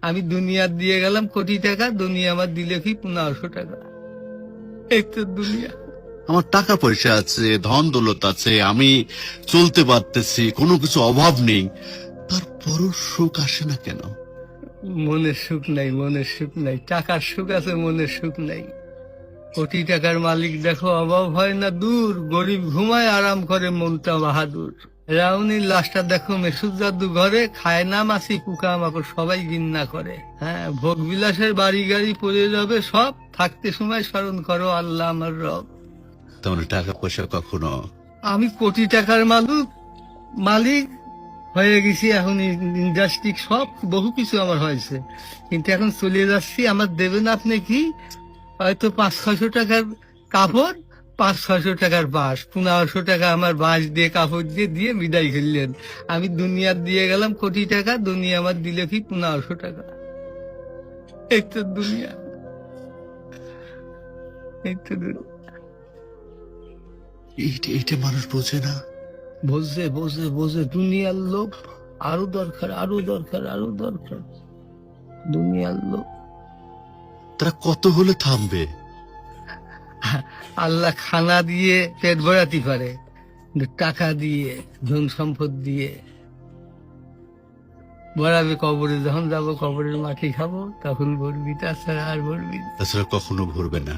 আমি দুনিয়া দিয়ে গেলাম কোটি টাকা, দুনিয়া আমার দিলে কি 1500 টাকা। এই তো দুনিয়া। আমার টাকা পয়সা আছে, ধন দৌলত আছে, আমি চলতে পারতেছি, কোনো কিছু অভাব নেই, তারপরও সুখ আসে না কেন? মনের সুখ নাই, মনের সুখ নাই। টাকার সুখ আছে, মনের সুখ নাই। কোটি টাকার মালিক দেখো অভাব হয় না দূর, গরিব ঘুমায় আরাম করে মনটা বাহাদুর। রাউনির লাশটা দেখো মেসুদ জাদু ঘরে, খায় না মাছি পোকা মাকড় সবাই ঘৃণা করে। হ্যাঁ, ভোগ বিলাসের বাড়ি গাড়ি পড়ে যাবে সব, থাকতে সময় স্মরণ করো আল্লাহ আমার রব। তেমন টাকা পয়সা কখনো আমি কোটি টাকার মালিক হয়ে গেছি, এখন ইন্ডাস্ট্রি সব বহু কিছু আমার হয়েছে, কিন্তু এখন চলে যাচ্ছি। আমার দেবেন আপনি কি? হয়তো 500-600 টাকার কাপড়, 500-600 টাকার বাঁশ, 1500 টাকা আমার বাঁশ দিয়ে কাপড় দিয়ে দিয়ে বিদায় করলেন। আমি দুনিয়া দিয়ে গেলাম কোটি টাকা, দুনিয়া আমার দিলে কি 1500 টাকা। এই তো দুনিয়া, এই তো দুনিয়া। এইটা মানুষ বোঝে না। বোঝে বোঝে বোঝে, দুনিয়ার লোভ আরো দরকার, আরো দরকার, আরো দরকার। দুনিয়ার লোভ। তারা কত হলে থামবে? আল্লাহ খানা দিয়ে পেট ভরাতে পারে, কিন্তু টাকা দিয়ে, ধন সম্পদ দিয়ে ভরাবে কবরে। যখন যাবো কবরের মাটি খাবো তখন ভরবি, তাছাড়া আর ভরবি না। তাছাড়া কখনো ভরবে না।